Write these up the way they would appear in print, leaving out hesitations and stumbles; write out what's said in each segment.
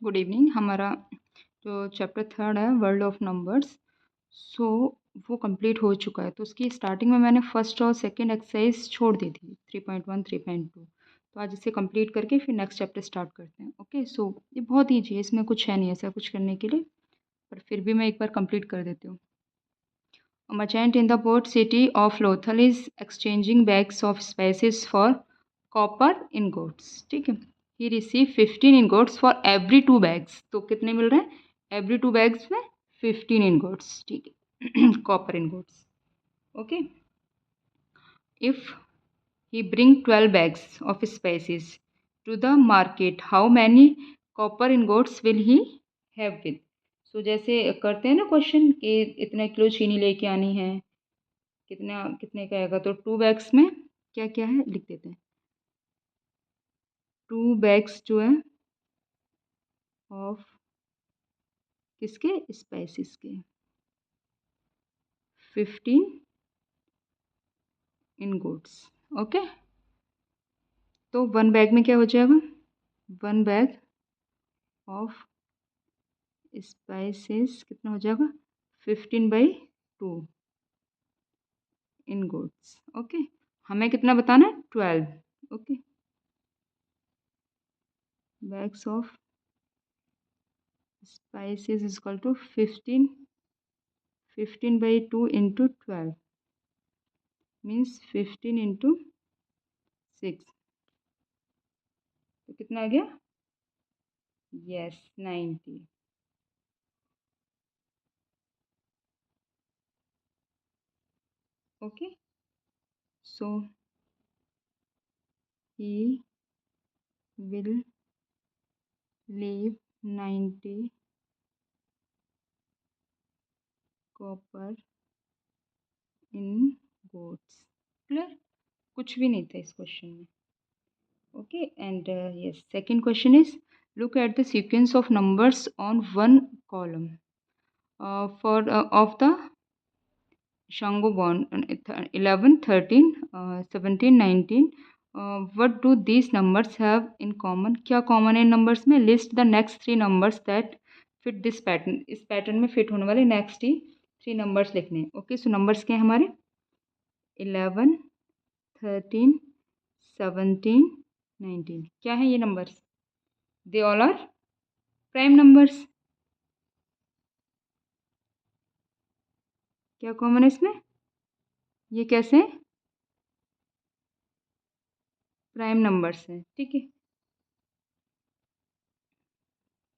Good evening. हमारा जो chapter third है वर्ल्ड ऑफ नंबर्स, सो वो कंप्लीट हो चुका है। तो उसकी स्टार्टिंग में मैंने फर्स्ट और सेकंड एक्सरसाइज छोड़ दी थी 3.1 3.2। तो आज इसे कंप्लीट करके फिर नेक्स्ट चैप्टर स्टार्ट करते हैं। ओके, सो ये बहुत ईजी है, इसमें कुछ है नहीं ऐसा कुछ करने के लिए, पर फिर भी मैं एक बार कंप्लीट कर देती हूँ। A merchant in the port city of Lothal is exchanging bags of spices for copper ingots. ठीक है, he received 15 ingots for every 2 bags. तो कितने मिल रहे हैं? every 2 bags में 15 ingots. ठीक है, copper ingots. Okay, if he bring 12 bags of spices to the market, how many copper ingots will he have with? So जैसे करते हैं ना क्वेश्चन कि इतने किलो चीनी लेके आनी है, कितना कितने का आएगा। तो 2 बैग्स में क्या क्या है लिख देते हैं। 2 बैग्स जो है ऑफ किसके? स्पाइसेस के, 15 इनगोट्स। ओके, तो 1 बैग में क्या हो जाएगा? 1 बैग ऑफ स्पाइसेस कितना हो जाएगा? 15/2 इनगोट्स। ओके, हमें कितना बताना है? 12। Okay, bags of spices is equal to 15/2 into 12 means 15 into 6। तो कितना आ गया? Yes, 90। Okay, so he will leave 90 copper ingots. Clear? कुछ भी नहीं था इस क्वेश्चन में। Okay, and yes, second question is look at the sequence of numbers on one column for of the Shango bond 11 13 17 19. What do these numbers have in common? क्या common है इन numbers में? List the next 3 numbers that fit this pattern. इस pattern में fit होने वाले next ही 3 numbers लिखने हैं। Okay, सो numbers क्या हैं हमारे? 11 13 17 19। क्या है ये numbers? They all are prime numbers. क्या कॉमन है इसमें? ये कैसे हैं? प्राइम नंबर्स हैं। ठीक है,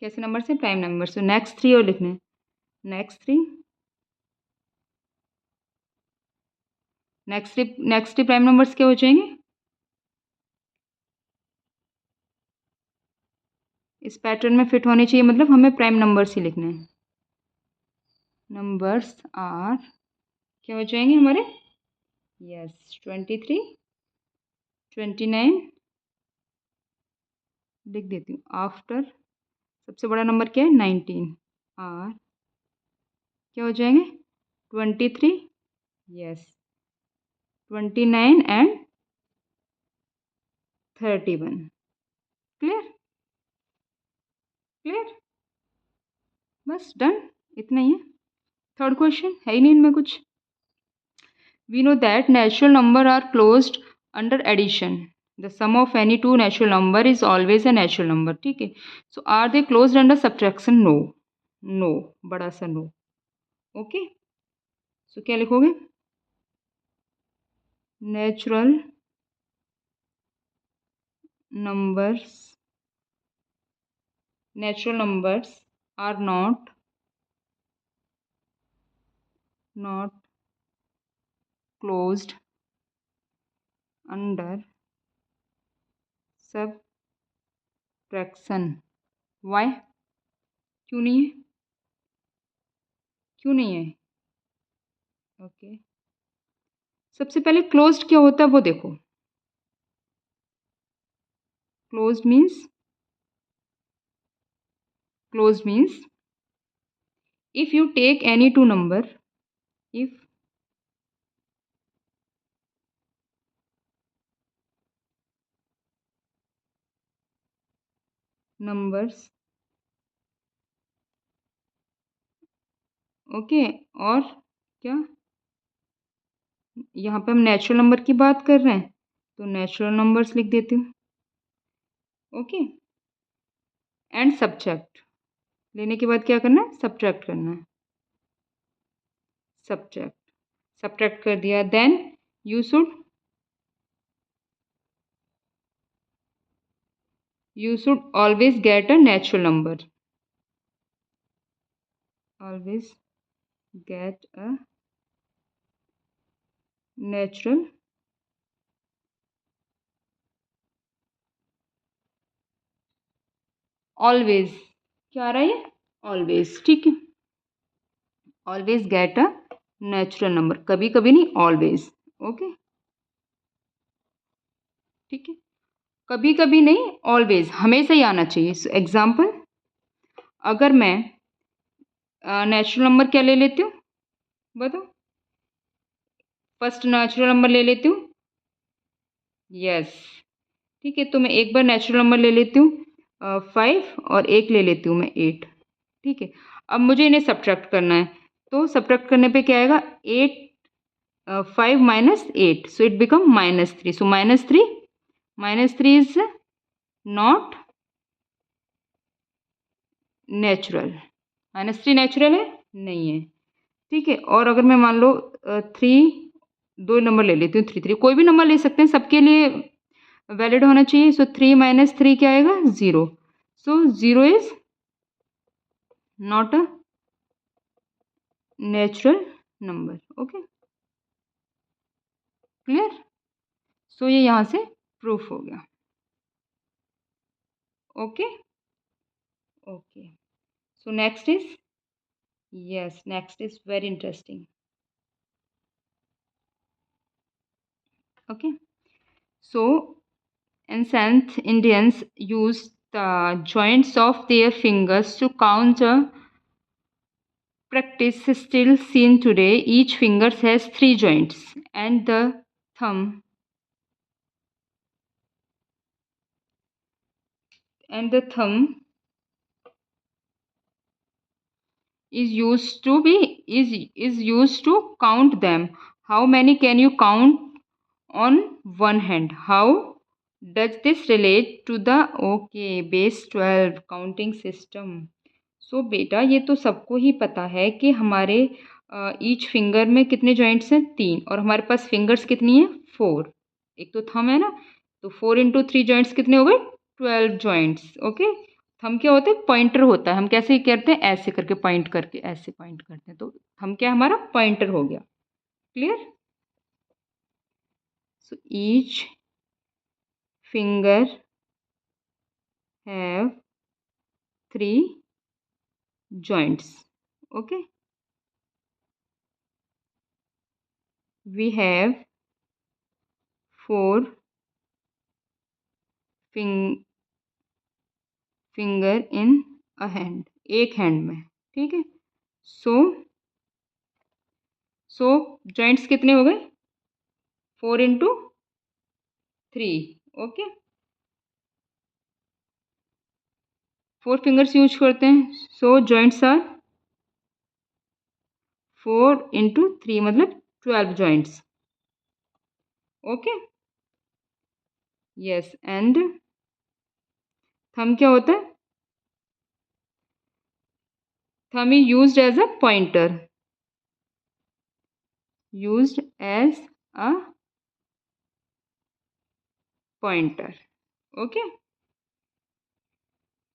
कैसे नंबर्स हैं? Prime numbers. तो नेक्स्ट 3 और लिखने हैं। नेक्स्ट 3 नेक्स्ट प्राइम नंबर्स क्या हो जाएंगे? इस पैटर्न में फिट होने चाहिए, मतलब हमें प्राइम नंबर्स ही लिखने हैं। नंबर्स आर क्या हो जाएंगे हमारे? यस, 23 29 लिख देती हूँ। आफ्टर सबसे बड़ा नंबर क्या है? 19। आर क्या हो जाएंगे? 23, यस, 29 एंड 31। क्लियर? क्लियर? बस डन, इतना ही है। थर्ड क्वेश्चन है ही नहीं इनमें कुछ। We know that natural number are closed under addition. The sum of any two natural number is always a natural number. ठीक है, so are they closed under subtraction? No, no, बड़ा सा no. Okay, so क्या लिखोगे? Natural numbers are not closed under subtraction. Why? क्यों नहीं है? क्यों नहीं है? ओके, सबसे पहले क्लोज्ड क्या होता है वो देखो। Closed means if you take any two number, if numbers okay. और क्या, यहाँ पे हम नेचुरल नंबर की बात कर रहे हैं तो नेचुरल नंबर्स लिख देती हूँ। ओके। एंड सब्ट्रैक्ट, लेने के बाद क्या करना है, सब्ट्रैक्ट करना है। सब्ट्रैक्ट कर दिया, then you should always get a natural number, always get a natural always, क्या आ रहा है ये, ऑलवेज, ठीक है। Always get a natural number, कभी कभी नहीं, ऑलवेज। ओके, ठीक है। कभी कभी नहीं, ऑलवेज, हमेशा ही आना चाहिए। एग्जाम्पल, अगर मैं नेचुरल नंबर क्या ले लेती हूँ, बताओ, फर्स्ट नेचुरल नंबर ले लेती हूँ, यस, ठीक है। तो मैं एक बार नेचुरल नंबर ले लेती हूँ 5 और एक ले लेती हूँ मैं 8, ठीक है। अब मुझे इन्हें सब्ट्रैक्ट करना है, तो सब्ट्रैक्ट करने पे क्या आएगा, 8 5 minus 8, so it become -3, so -3 is not natural, -3 natural है, नहीं है, ठीक है। और अगर मैं मान लो 3, दो नंबर ले लेती हूँ, 3 कोई भी नंबर ले सकते हैं, सबके लिए वैलिड होना चाहिए। सो 3 माइनस 3 क्या आएगा, 0, so 0 is not a natural number. Okay, clear. So ये यहाँ से प्रूफ हो गया। Okay, okay. So next is, yes, next is very interesting. Okay, so ancient Indians used the joints of their fingers to count. A practice still seen today. Each finger has 3 joints, and the thumb is used to count them. How many can you count on one hand? How does this relate to the base 12 counting system? सो बेटा, ये तो सबको ही पता है कि हमारे each finger में कितने जॉइंट्स हैं, 3, और हमारे पास फिंगर्स कितनी है, 4, एक तो थंब है ना, तो 4 × 3 जॉइंट्स कितने हो गए, 12 जॉइंट्स। ओके, थंब क्या होता है, पॉइंटर होता है, हम कैसे करते हैं, ऐसे करके पॉइंट करके ऐसे पॉइंट करते हैं, तो थंब क्या हमारा पॉइंटर हो गया। Clear. So each finger have 3 joints. Okay, we have 4 finger in a hand, एक हैंड में, ठीक है। सो जॉइंट्स कितने हो गए, 4 × 3। ओके, 4 फिंगर्स यूज करते हैं, सो जॉइंट्स आर 4 × 3 मतलब 12 joints. Okay, yes. And thumb क्या होता है, thumb is used as a pointer, used as a pointer. Okay,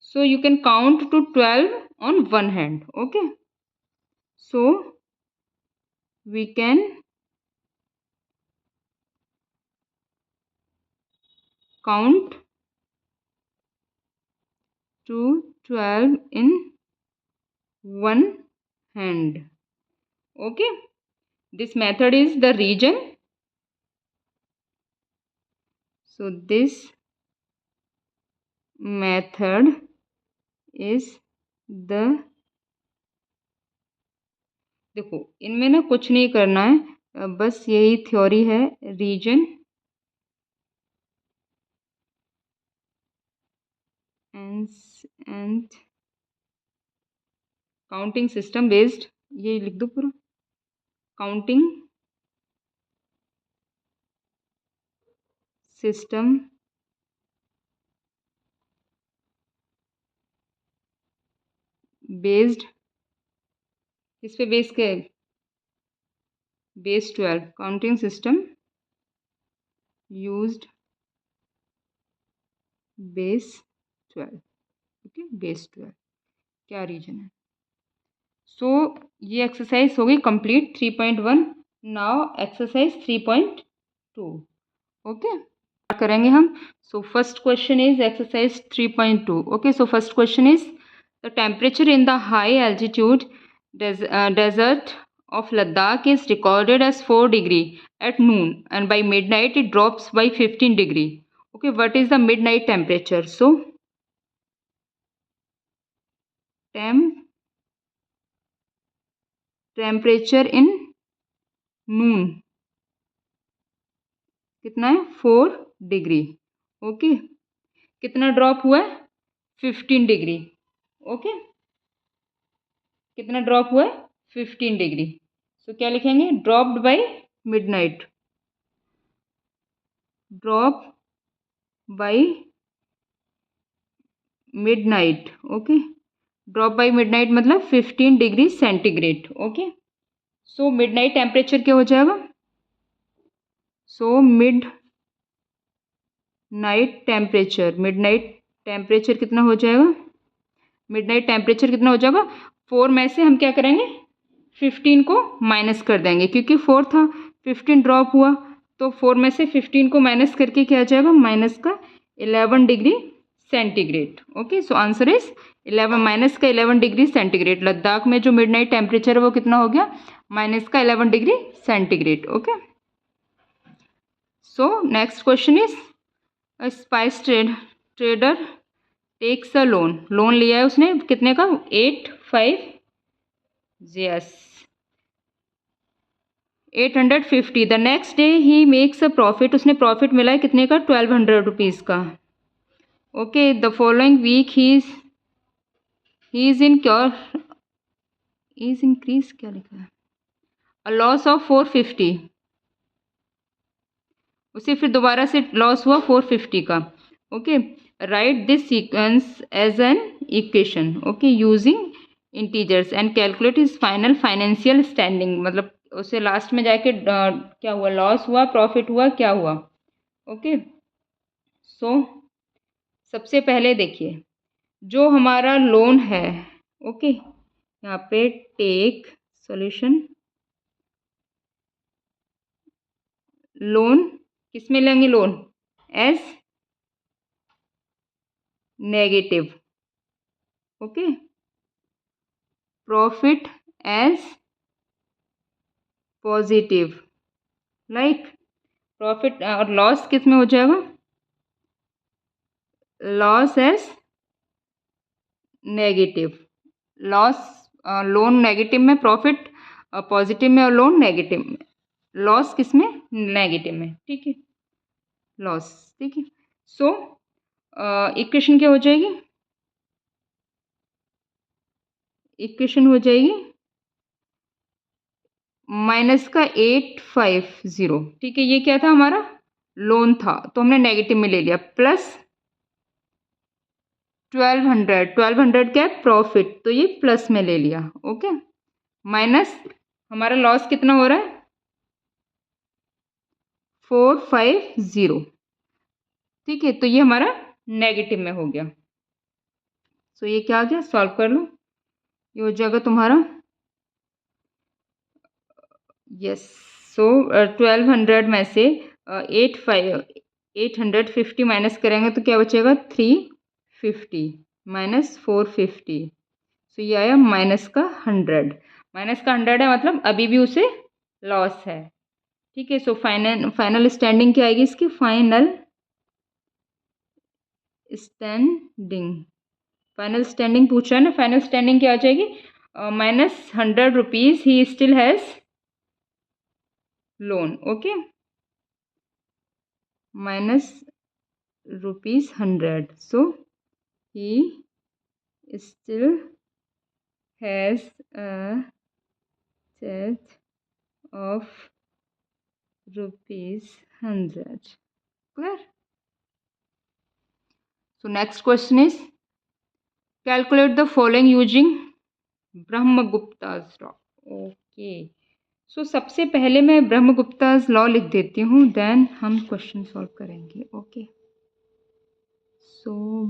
so you can count to 12 on one hand. Okay, so we can count to 12 in one hand. Okay, this method is the region. So this method is the, देखो इनमें ना कुछ नहीं करना है, बस यही theory है, reason and counting system based ये लिख दो पूरा, काउंटिंग सिस्टम बेस्ड, किस पे बेस के, base 12, counting system used base 12, okay, base 12, क्या रीजन है। सो ये एक्सरसाइज हो गई कंप्लीट 3.1। नाउ एक्सरसाइज 3.2, ओके करेंगे हम। So first question is exercise 3.2, okay. So first question is the temperature in the high altitude desert of Ladakh is recorded as 4 degree at noon, and by midnight it drops by 15 degree. Okay, what is the midnight temperature? So temperature in noon कितना है, 4 degree, okay. कितना drop हुआ है, 15 degree, okay. कितना drop हुआ है, 15 degree. So क्या लिखेंगे, dropped by midnight, drop by midnight, okay. Drop by midnight मतलब 15 degree centigrade, okay. So midnight temperature क्या हो जाएगा, सो मिडनाइट टेम्परेचर कितना हो जाएगा, मिडनाइट टेम्परेचर कितना हो जाएगा, 4 में से हम क्या करेंगे, 15 को माइनस कर देंगे, क्योंकि 4 था, 15 ड्रॉप हुआ, तो 4 में से 15 को माइनस करके क्या आ जाएगा, माइनस का 11 degree centigrade, okay. So answer is 11, minus का 11 डिग्री सेंटीग्रेड। लद्दाख में जो मिडनाइट टेम्परेचर है वो कितना हो गया, माइनस का 11 degree centigrade, okay. So next question is spice trader takes a loan लिया है उसने कितने का, 850। The next day he makes a profit, उसने प्रॉफिट मिला है कितने का, 1200 रुपीज़ का, okay. The following week he is increase क्या लिखा है, अ लॉस ऑफ 450, उसे फिर दोबारा से लॉस हुआ 450 का, okay. Write this sequence as an equation, okay, using integers and calculate is final financial standing, मतलब उसे लास्ट में जाके क्या हुआ, लॉस हुआ, प्रॉफिट हुआ, क्या हुआ, ओके। सो सबसे पहले देखिए जो हमारा लोन है, ओके, यहाँ पे टेक सॉल्यूशन, लोन किस में लेंगे, loan as negative, okay, profit as positive, like profit और लॉस किस में हो जाएगा, loss as negative, loss loan negative में, प्रॉफिट पॉजिटिव में, और लोन नेगेटिव में, लॉस किस में, नेगेटिव में, ठीक है, लॉस, ठीक है। सो इक्वेशन क्या हो जाएगी, इक्वेशन हो जाएगी माइनस का 850, ठीक है। ये क्या था, हमारा लोन था, तो हमने नेगेटिव में ले लिया, प्लस 1200 क्या है, प्रॉफिट, तो ये प्लस में ले लिया, ओके। माइनस हमारा लॉस कितना हो रहा है, 450, ठीक है, तो ये हमारा नेगेटिव में हो गया। सो ये क्या आ गया, सॉल्व कर लो, ये हो जाएगा तुम्हारा, यस। सो 1200 में से 850 माइनस करेंगे तो क्या बचेगा, 350 माइनस 450, सो ये आया माइनस का 100, माइनस का 100 है, मतलब अभी भी उसे लॉस है, ठीक है। सो फाइनल स्टैंडिंग क्या आएगी इसकी, फाइनल स्टैंडिंग पूछ रहा है ना, फाइनल स्टैंडिंग क्या आ जाएगी, -100 rupees he still has loan, okay, -100, so he still has a set of ₹100. Clear? So next question is calculate the following using Brahmagupta's law. Okay, so सबसे पहले मैं ब्रह्मगुप्ता's लॉ लिख देती हूँ, देन हम क्वेश्चन सॉल्व करेंगे. ओके, सो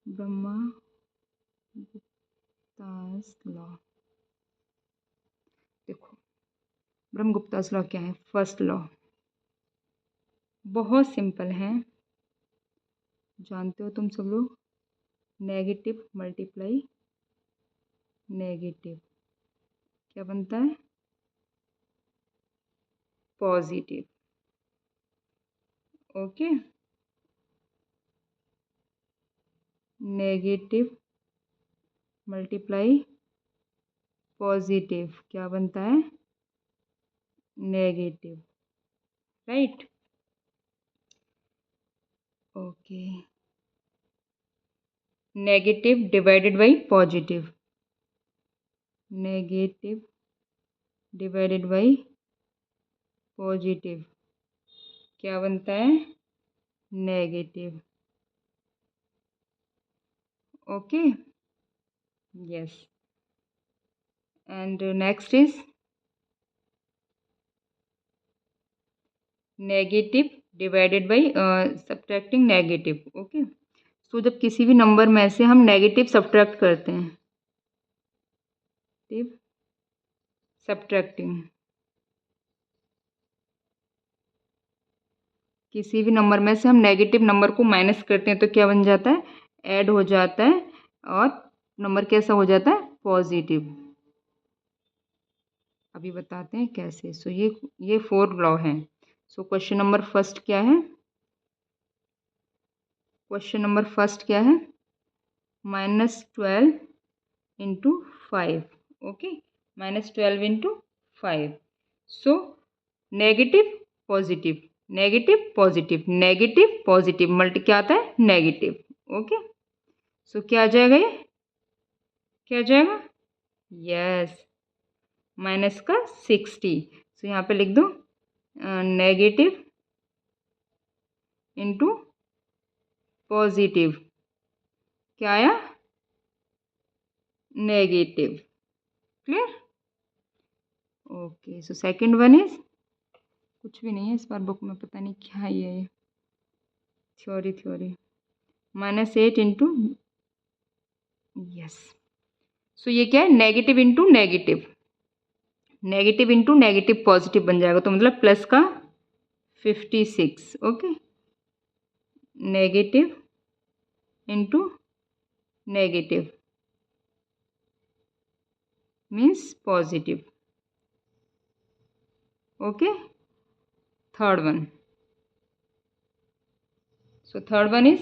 ब्रह्मगुप्ता's लॉ. देखो ब्रह्मगुप्ता's law क्या है. फर्स्ट लॉ बहुत सिंपल है, जानते हो तुम सब लोग. नेगेटिव मल्टीप्लाई नेगेटिव क्या बनता है. Positive. Okay, negative multiply positive क्या बनता है. Negative. Right. Okay, negative divided by positive. Negative divided by positive क्या बनता है. Negative. Okay, yes. And next is negative divided by subtracting negative. Okay, तो जब किसी भी नंबर में से हम नेगेटिव सब्ट्रैक्ट करते हैं, सब्ट्रैक्टिंग किसी भी नंबर में से हम नेगेटिव नंबर को माइनस करते हैं तो क्या बन जाता है. ऐड हो जाता है और नंबर कैसा हो जाता है. पॉजिटिव. अभी बताते हैं कैसे. सो ये 4 लॉ हैं. सो क्वेश्चन नंबर फर्स्ट क्या है. क्वेश्चन नंबर फर्स्ट क्या है. -12 into 5. Okay, -12 into 5. So negative positive negative positive negative positive multi क्या आता है. नेगेटिव. ओके, सो क्या आ जाएगा. ये क्या आ जाएगा. यस, माइनस का 60. सो यहाँ पे लिख दो नेगेटिव इंटू पॉजिटिव क्या आया. Negative. Clear. Okay, so second one is कुछ भी नहीं है इस बार बुक में, पता नहीं क्या है ये. Theory -8 into. यस. सो ये क्या है. Negative into negative. Negative into negative positive बन जाएगा, तो मतलब प्लस का 56. Okay, negative into negative means positive. Okay, third one. So third one is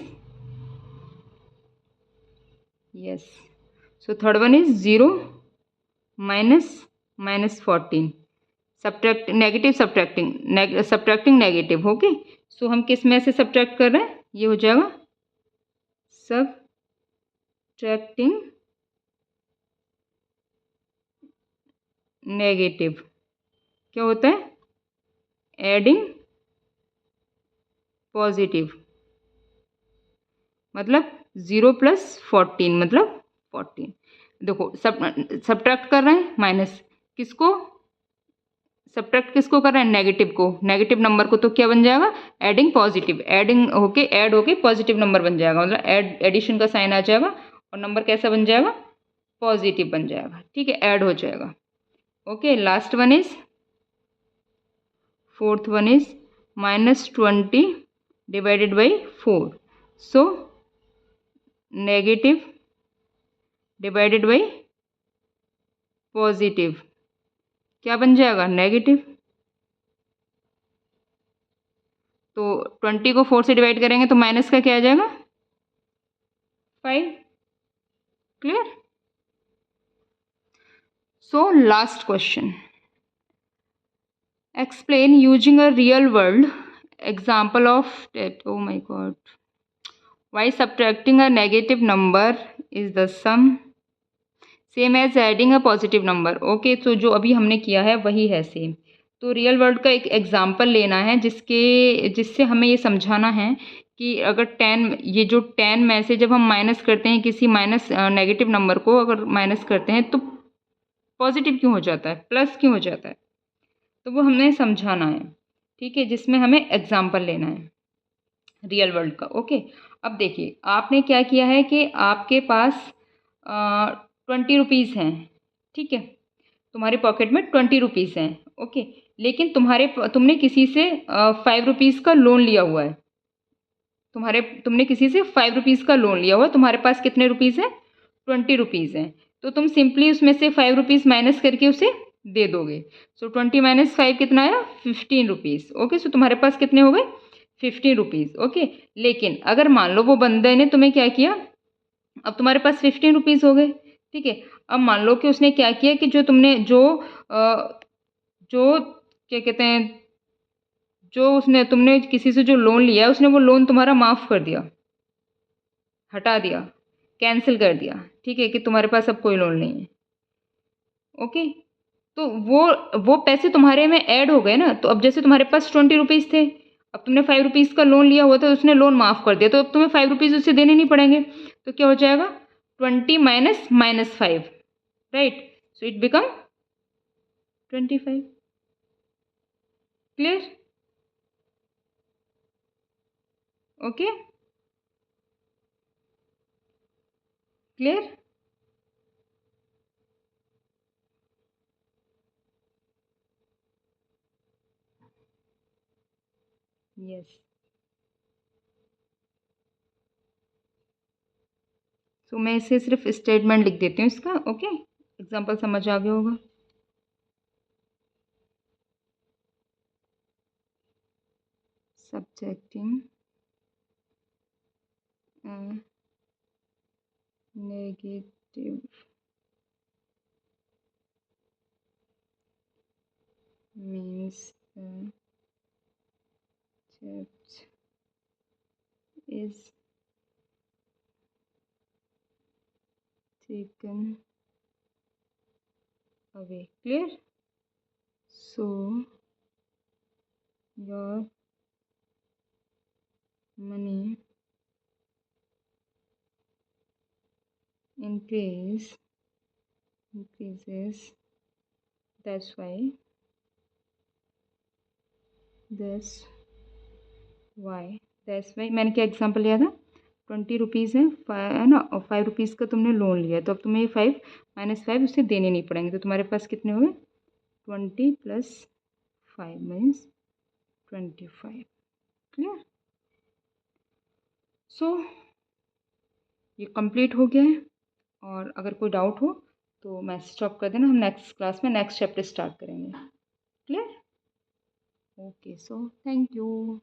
yes. So third one is 0 -14. Subtract negative subtracting negative. Okay, so हम किस में से subtract कर रहे हैं. ये हो जाएगा सब्ट्रैक्टिंग नेगेटिव. क्या होता है. Adding positive. मतलब 0 + 14 मतलब 14. देखो सब्ट्रैक्ट कर रहे हैं माइनस किसको. सब्ट्रैक्ट किसको कर रहे हैं. नेगेटिव को. नेगेटिव नंबर को. तो क्या बन जाएगा. Adding positive. एडिंग होके ऐड होके पॉजिटिव नंबर बन जाएगा, मतलब एडिशन का साइन आ जाएगा और नंबर कैसा बन जाएगा. पॉजिटिव बन जाएगा. ठीक है, ऐड हो जाएगा. Okay, last one is fourth one is -20 divided by 4. So negative divided by positive क्या बन जाएगा. नेगेटिव. तो 20 को 4 से डिवाइड करेंगे तो माइनस का क्या आ जाएगा. 5. Clear. So last question. Explain using a real world example of debt. Oh my God. Why subtracting a negative number is the sum. Same as adding a positive number. Okay, तो जो अभी हमने किया है वही है सेम। तो real world का एक एग्जाम्पल लेना है जिससे हमें ये समझाना है कि अगर 10, ये जो 10 में से जब हम माइनस करते हैं किसी माइनस नेगेटिव नंबर को, अगर माइनस करते हैं तो पॉजिटिव क्यों हो जाता है, प्लस क्यों हो जाता है, तो वो हमें समझाना है। ठीक है, जिसमें हमें एग्जाम्पल लेना है रियल वर्ल्ड का। ओके, अब देखिए आपने क्या किया है कि आपके पास 20 रुपीज़ हैं। ठीक है, तुम्हारे पॉकेट में 20 रुपीज़ हैं। ओके, लेकिन तुमने किसी से 5 रुपीज़ का लोन लिया हुआ है। तुमने किसी से 5 रुपीज़ का लोन लिया हुआ है, तुम्हारे पास कितने रुपीज़ हैं, 20 रुपीज़ हैं। तो तुम सिंपली उसमें से 5 रुपीज़ माइनस करके उसे दे दोगे। सो 20 - 5 कितना आया, 15 रुपीज़। ओके, सो तुम्हारे पास कितने हो गए, 15 रुपीज़। ओके, लेकिन अगर मान लो वो बंदे ने तुम्हें क्या किया, अब तुम्हारे पास 15 रुपीज़ हो गए। ठीक है, अब मान लो कि उसने क्या किया कि जो क्या कहते हैं, तुमने किसी से जो लोन लिया है उसने वो लोन तुम्हारा माफ़ कर दिया, हटा दिया, कैंसिल कर दिया। ठीक है, कि तुम्हारे पास अब कोई लोन नहीं है। ओके, तो वो पैसे तुम्हारे में ऐड हो गए ना। तो अब जैसे तुम्हारे पास 20 रुपीज़ थे, अब तुमने 5 रुपीज़ का लोन लिया हुआ था, उसने लोन माफ़ कर दिया, तो अब तुम्हें 5 रुपीज़ उससे देने नहीं पड़ेंगे। तो क्या हो जाएगा, 20 - -5, right. So it become 25। Clear? Okay, clear? Yes. So मैं इसे सिर्फ स्टेटमेंट लिख देती हूँ इसका। ओके, एग्जाम्पल समझ आ गया होगा। Subjecting negative means the object is taken away. Clear? So your money increases. That's why. That's That's why मैंने क्या एग्जांपल लिया था, 20 रुपीज़ है ना, और 5 रुपीज़ का तुमने लोन लिया है, तो अब तुम्हें ये 5 - 5 उससे देने नहीं पड़ेंगे। तो तुम्हारे पास कितने हुए, 20 + 5 मीन्स 25। क्लियर? सो ये कंप्लीट हो गया है। और अगर कोई डाउट हो तो मैसेज ड्रॉप कर देना, हम नेक्स्ट क्लास में नेक्स्ट चैप्टर स्टार्ट करेंगे। Clear? Okay, so thank you.